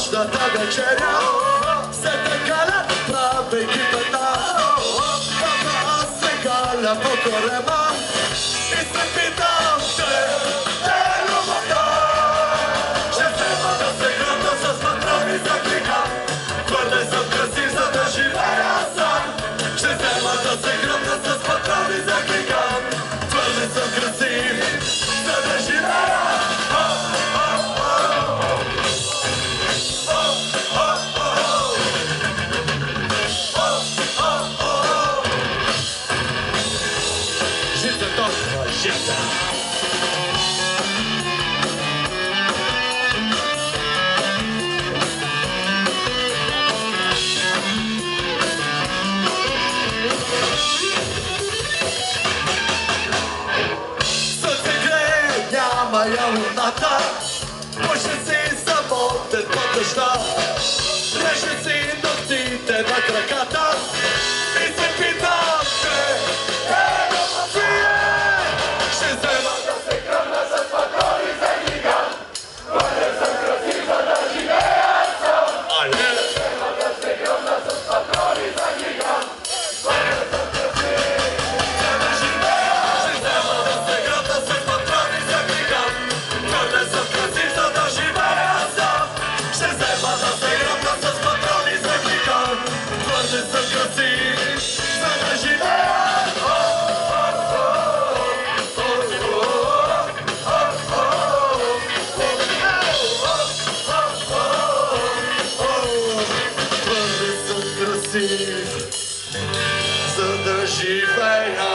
нощната вечеря се накалят, правейки петна. Аз се каля по корема и се питам, че е любовта. Ще взема да се гръмна с патрони за книга. Твърде съм красив, за да живея сам. Ще взема да се гръмна с патрони за книга. Твърде съм красив, за да живея. Моя луната може си самотен под дъжда. Реже си ногтите на краката и се питам, че е любовие. Ще взема да се кръмна с патрони за гигант. Твърде съм красив, за да живея сам. Ще взема да се кръмна с патрони за гигант. Твърде съм красив, за да живея. Ще взема да се кръмна с патрони за гигант. Твърде съм красив, за да живея сам. Ще взема да се гръмна с патрони за гигант. Твърде съм красив, за да живея. Твърде съм красив, за да живея.